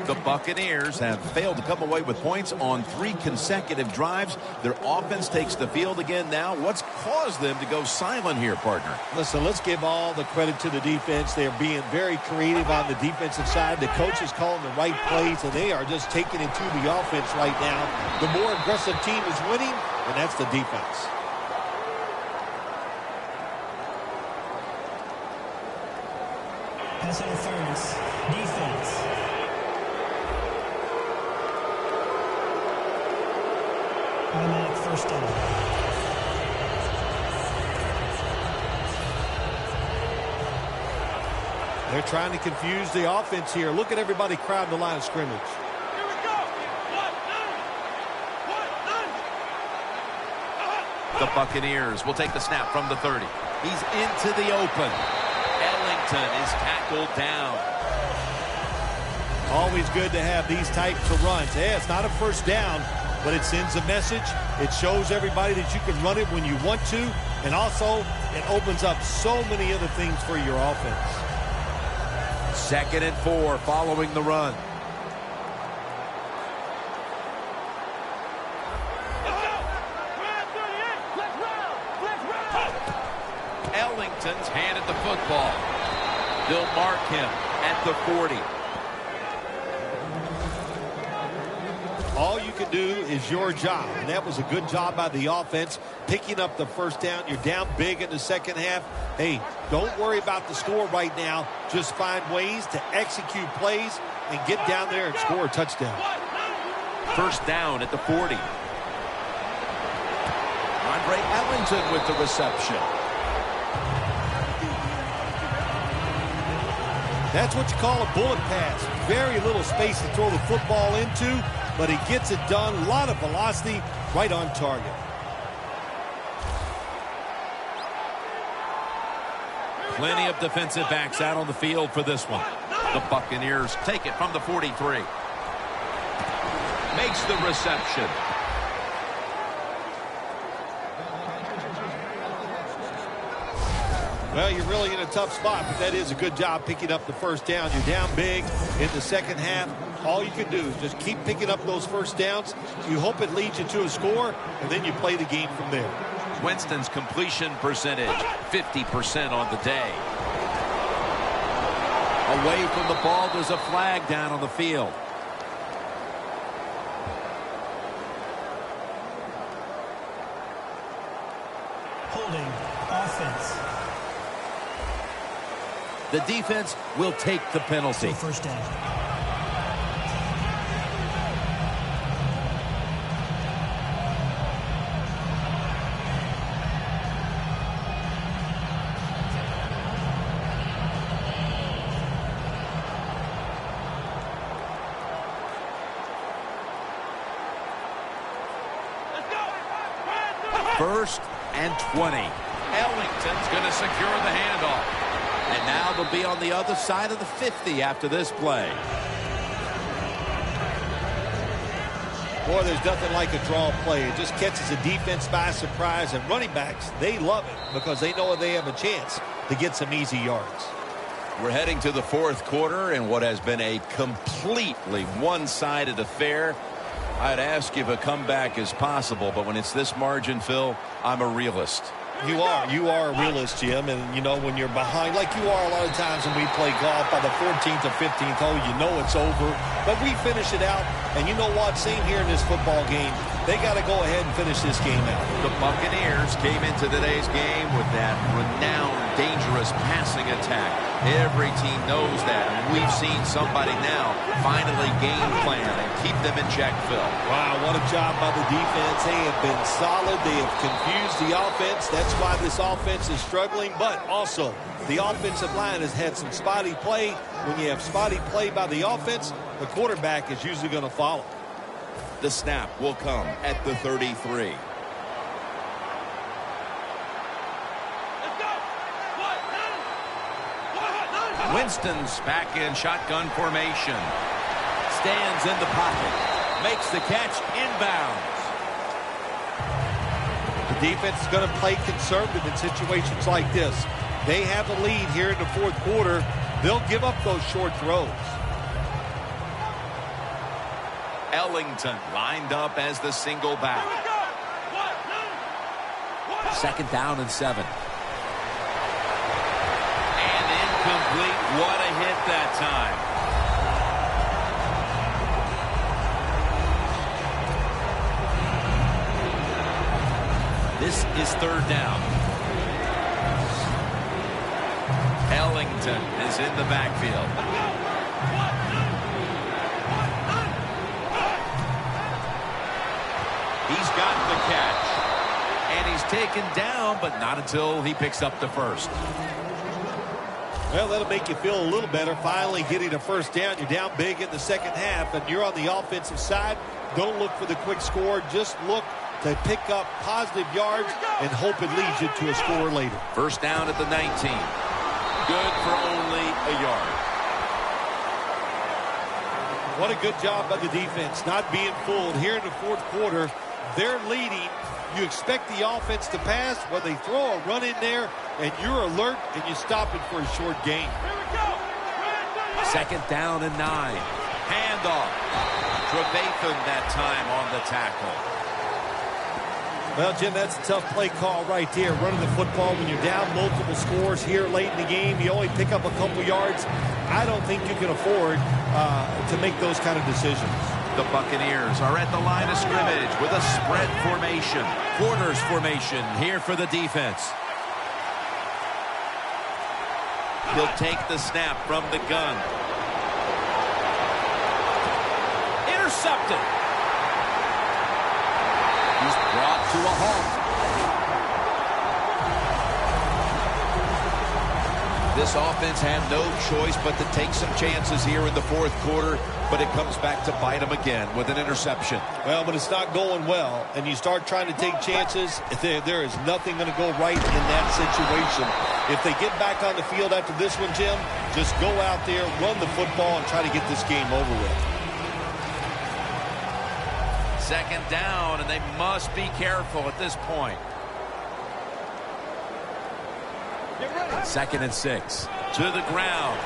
B: The Buccaneers have failed to come away with points on 3 consecutive drives. Their offense takes the field again now. What's caused them to go silent here, partner?
C: Listen, let's give all the credit to the defense. They're being very creative on the defensive side. The coach is calling the right plays, and they are just taking it to the offense right now. The more aggressive team is winning, and that's the defense.
D: Pass interference. Defense. Automatic first down.
C: They're trying to confuse the offense here. Look at everybody crowding the line of scrimmage.
E: Here we go.
B: The Buccaneers will take the snap from the 30. He's into the open. Ellington is tackled down.
C: Always good to have these types of runs. Yeah, it's not a first down, but it sends a message. It shows everybody that you can run it when you want to, and also it opens up so many other things for your offense.
B: 2nd and 4 following the run. Ellington's handed the football. They'll mark him at the 40.
C: All you can do is your job, and that was a good job by the offense, picking up the first down. You're down big in the second half. Hey, don't worry about the score right now. Just find ways to execute plays and get down there and score a touchdown.
B: First down at the 40. Andre Ellington with the reception.
C: That's what you call a bullet pass. Very little space to throw the football into, but he gets it done. A lot of velocity, right on target.
B: Plenty of defensive backs out on the field for this one. The Buccaneers take it from the 43. Makes the reception.
C: Well, you're really in a tough spot, but that is a good job picking up the first down. You're down big in the second half. All you can do is just keep picking up those first downs. You hope it leads you to a score, and then you play the game from there.
B: Winston's completion percentage, 50% on the day. Away from the ball, there's a flag down on the field.
D: Holding. Offense.
B: The defense will take the penalty.
D: So first down.
B: First and 20. Ellington's going to secure the handoff. And now they'll be on the other side of the 50 after this play.
C: Boy, there's nothing like a draw play. It just catches the defense by surprise, and running backs, they love it because they know they have a chance to get some easy yards.
B: We're heading to the fourth quarter in what has been a completely one-sided affair. I'd ask if a comeback is possible, but when it's this margin, Phil, I'm a realist.
C: You are a realist, Jim, and you know when you're behind, like you are a lot of times when we play golf, by the 14th or 15th hole, you know it's over, but we finish it out, and you know what, same here in this football game, they got to go ahead and finish this game out.
B: The Buccaneers came into today's game with that renowned, dangerous passing attack. Every team knows that, and we've seen somebody now finally game plan and keep them in check, Phil.
C: Wow, what a job by the defense. They have been solid. They have confused the offense. That's why this offense is struggling, but also the offensive line has had some spotty play. When you have spotty play by the offense, the quarterback is usually going to follow.
B: The snap will come at the 33. Winston's back in shotgun formation. Stands in the pocket. Makes the catch inbounds.
C: The defense is going to play conservative in situations like this. They have a lead here in the fourth quarter. They'll give up those short throws.
B: Ellington lined up as the single back. 2nd down and 7. And incomplete. What a hit that time. This is 3rd down. Ellington is in the backfield. He's got the catch. And he's taken down, but not until he picks up the first.
C: Well, that'll make you feel a little better. Finally getting a first down. You're down big in the second half, and you're on the offensive side. Don't look for the quick score. Just look to pick up positive yards and hope it leads you to a score later.
B: First down at the 19. Good for only a yard.
C: What a good job by the defense, not being fooled. Here in the fourth quarter, they're leading. You expect the offense to pass. Well, they throw a run in there, and you're alert, and you stop it for a short gain.
B: 2nd down and 9. Handoff. Trevathan that time on the tackle.
C: Well, Jim, that's a tough play call right there. Running the football when you're down multiple scores here late in the game. You only pick up a couple yards. I don't think you can afford to make those kind of decisions.
B: The Buccaneers are at the line of scrimmage with a spread formation. Quarters formation here for the defense. He'll take the snap from the gun. Intercepted. He's brought to a halt. This offense had no choice but to take some chances here in the fourth quarter, but it comes back to bite them again with an interception.
C: Well, but it's not going well, and you start trying to take chances, there is nothing going to go right in that situation. If they get back on the field after this one, Jim, just go out there, run the football, and try to get this game over with.
B: 2nd down, and they must be careful at this point. 2nd and 6. To the ground.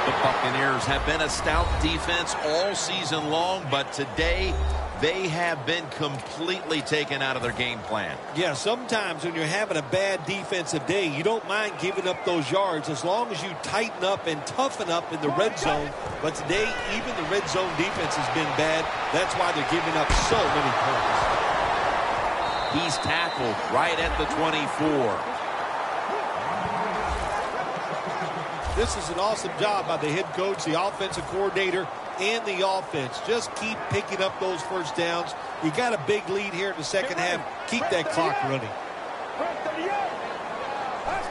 B: The Buccaneers have been a stout defense all season long, but today they have been completely taken out of their game plan.
C: Yeah, sometimes when you're having a bad defensive day, you don't mind giving up those yards as long as you tighten up and toughen up in the red zone. But today, even the red zone defense has been bad. That's why they're giving up so many points.
B: He's tackled right at the 24.
C: This is an awesome job by the head coach, the offensive coordinator, and the offense. Just keep picking up those first downs. You got a big lead here in the second half. Keep that clock running.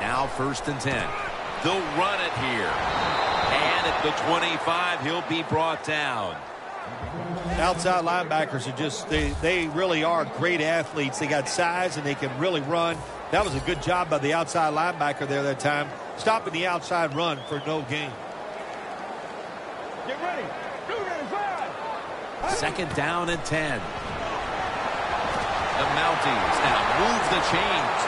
B: Now 1st and 10. They'll run it here. And at the 25, he'll be brought down.
C: Outside linebackers are just, they really are great athletes. They got size and they can really run. That was a good job by the outside linebacker there that time, stopping the outside run for no gain.
A: Get ready.
B: Second down and 10. The Mounties now move the chains.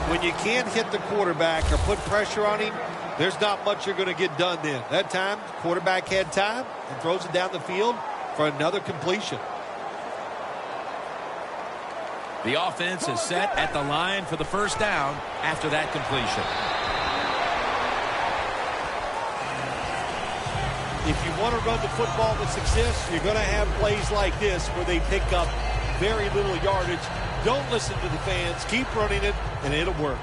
C: When you can't hit the quarterback or put pressure on him, there's not much you're going to get done then. That time, the quarterback had time and throws it down the field for another completion.
B: The offense is set at the line for the first down after that completion.
C: If you want to run the football with success, you're going to have plays like this where they pick up very little yardage. Don't listen to the fans. Keep running it, and it'll work.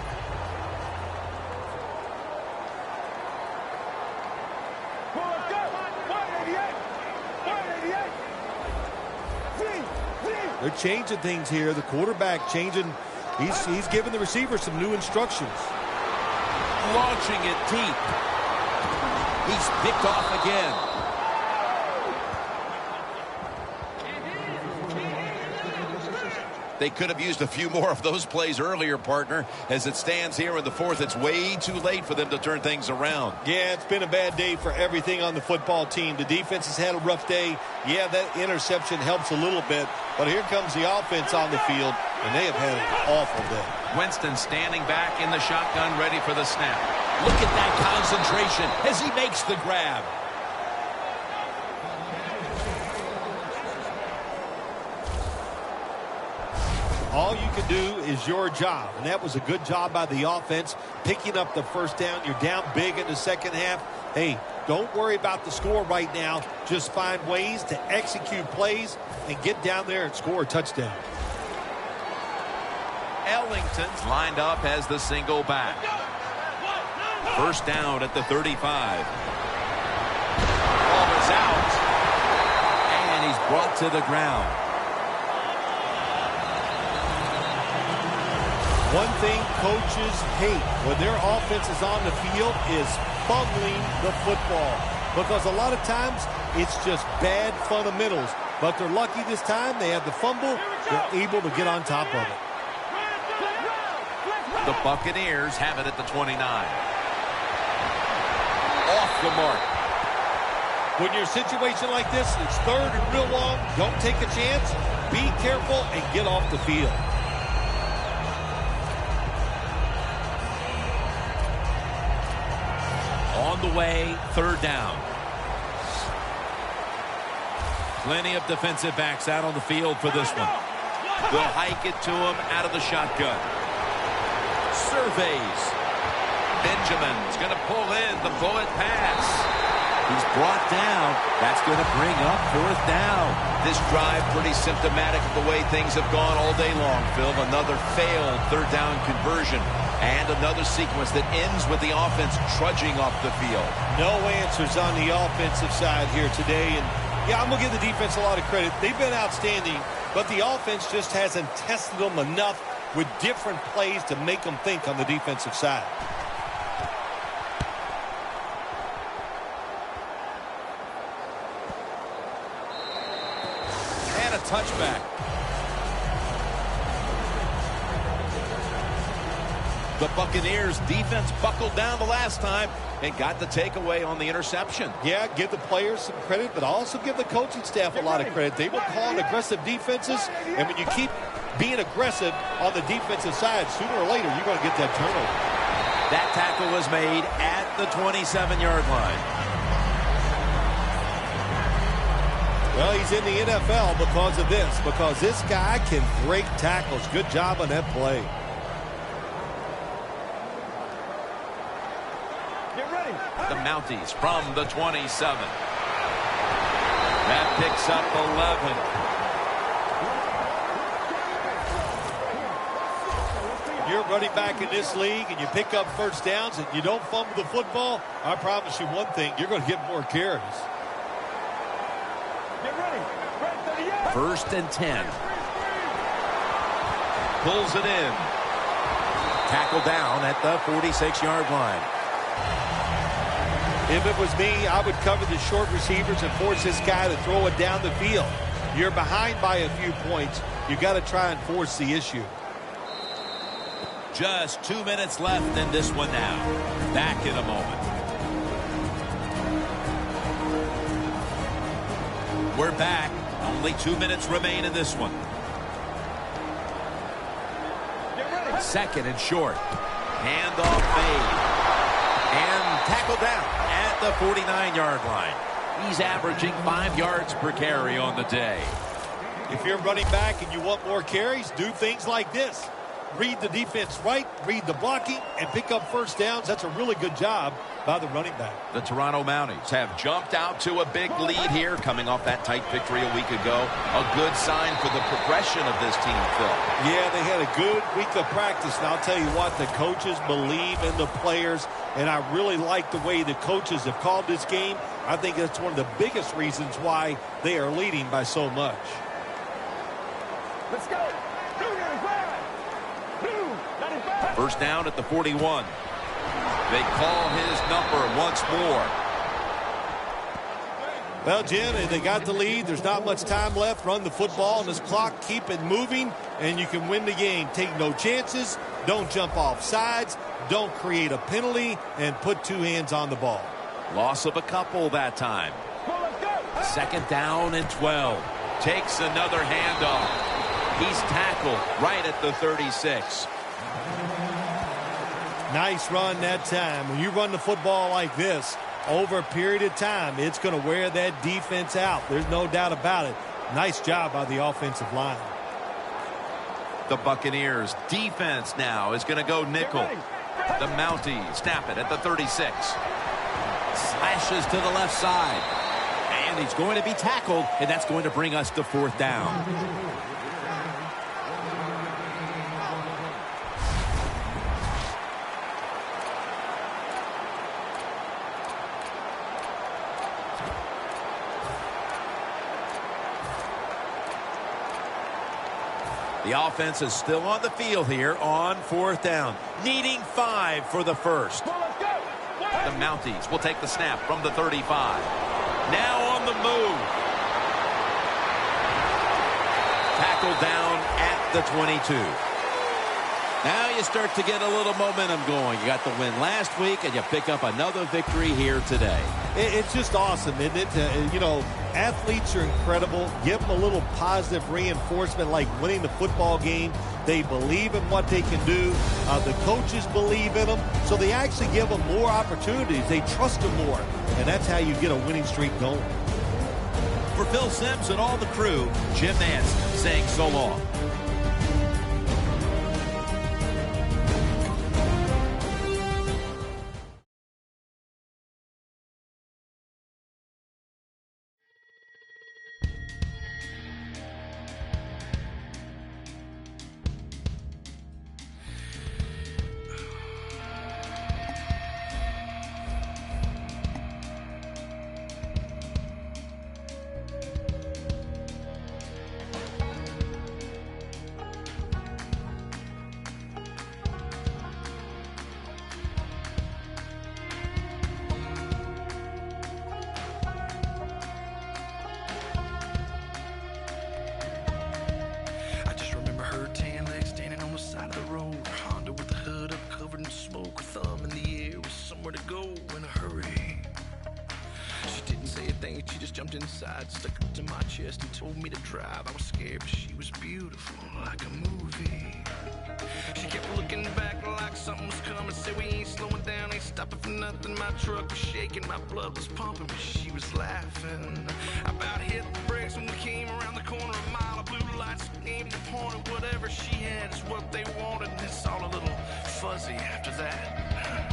C: They're changing things here. The quarterback changing. He's giving the receiver some new instructions.
B: Launching it deep. He's picked off again. They could have used a few more of those plays earlier, partner. As it stands here in the fourth, it's way too late for them to turn things around.
C: Yeah, it's been a bad day for everything on the football team. The defense has had a rough day. Yeah, that interception helps a little bit. But here comes the offense on the field, and they have had an awful day.
B: Winston standing back in the shotgun, ready for the snap. Look at that concentration as he makes the grab.
C: All you can do is your job, and that was a good job by the offense, picking up the first down. You're down big in the second half. Hey, don't worry about the score right now. Just find ways to execute plays and get down there and score a touchdown.
B: Ellington's lined up as the single back. First down at the 35. Ball is out, and he's brought to the ground.
C: One thing coaches hate when their offense is on the field is fumbling the football. Because a lot of times, it's just bad fundamentals. But they're lucky this time. They have the fumble. They're able to get on top of it.
B: The Buccaneers have it at the 29. Off the mark.
C: When you're in a situation like this, it's third and real long. Don't take a chance. Be careful and get off the field.
B: On the way, third down. Plenty of defensive backs out on the field for this one. They'll hike it to him out of the shotgun. Surveys. Benjamin's going to pull in the bullet pass. He's brought down. That's going to bring up fourth down. This drive pretty symptomatic of the way things have gone all day long, Phil. Another failed third down conversion. And another sequence that ends with the offense trudging off the field.
C: No answers on the offensive side here today. And yeah, I'm going to give the defense a lot of credit. They've been outstanding, but the offense just hasn't tested them enough with different plays to make them think on the defensive side.
B: And a touchback. The Buccaneers defense buckled down the last time and got the takeaway on the interception.
C: Yeah, give the players some credit, but also give the coaching staff a lot of credit. They've been calling aggressive defenses, and when you keep being aggressive on the defensive side, sooner or later you're going to get that turnover.
B: That tackle was made at the 27-yard line.
C: Well, he's in the NFL because of this, because this guy can break tackles. Good job on that play.
B: The Mounties from the 27. That picks up 11.
C: You're running back in this league and you pick up first downs and you don't fumble the football, I promise you one thing, you're going to get more carries.
B: First and 10. Pulls it in. Tackle down at the 46-yard line.
C: If it was me, I would cover the short receivers and force this guy to throw it down the field. You're behind by a few points. You got to try and force the issue.
B: Just 2 minutes left in this one now. Back in a moment. We're back. Only 2 minutes remain in this one. Second and short. Handoff made. And tackle down at the 49-yard line. He's averaging 5 yards per carry on the day.
C: If you're running back and you want more carries, do things like this. Read the defense right, read the blocking, and pick up first downs. That's a really good job by the running back.
B: The Toronto Mounties have jumped out to a big lead here, coming off that tight victory a week ago. A good sign for the progression of this team, Phil.
C: Yeah, they had a good week of practice, and I'll tell you what, the coaches believe in the players, and I really like the way the coaches have called this game. I think that's one of the biggest reasons why they are leading by so much.
E: Let's go.
B: First down at the 41. They call his number once more.
C: Well, Jim, they got the lead. There's not much time left. Run the football on this clock. Keep it moving, and you can win the game. Take no chances. Don't jump off sides. Don't create a penalty, and put two hands on the ball.
B: Loss of a couple that time. Second down and 12. Takes another handoff. He's tackled right at the 36.
C: Nice run that time. When you run the football like this, over a period of time, it's going to wear that defense out. There's no doubt about it. Nice job by the offensive line.
B: The Buccaneers defense now is going to go nickel. The Mounties snap it at the 36. Slashes to the left side. And he's going to be tackled, and that's going to bring us to fourth down. The offense is still on the field here on fourth down. Needing 5 for the first. The Mounties will take the snap from the 35. Now on the move. Tackled down at the 22. Now you start to get a little momentum going. You got the win last week, and you pick up another victory here today.
C: It's just awesome, isn't it? You know, athletes are incredible. Give them a little positive reinforcement like winning the football game. They believe in what they can do. The coaches believe in them, so they actually give them more opportunities. They trust them more, and that's how you get a winning streak going.
B: For Phil Simms and all the crew, Jim Nance saying so long.
E: She just jumped inside, stuck up to my chest and told me to drive. I was scared, but she was beautiful, like a movie. She kept looking back like something was coming. Said we ain't slowing down, ain't stopping for nothing. My truck was shaking, my blood was pumping, but she was laughing. I about hit the brakes when we came around the corner. A mile of blue lights aimed and pointed. Whatever she had is what they wanted. And it's all a little fuzzy after that.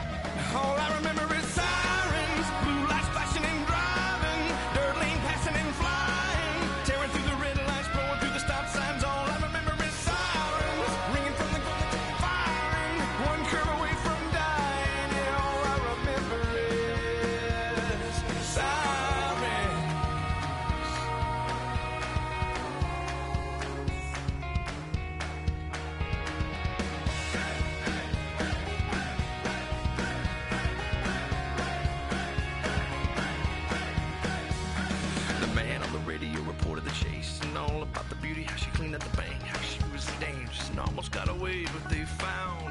E: All I remember is sirens, blue lights flashing and driving, dirt lane passing and flying, tearing through the red lights, blowing through the stop signs. All I remember is sirens, ringing from the gun, firing, one curve away from dying. Yeah, all I remember is sirens. got away, but they found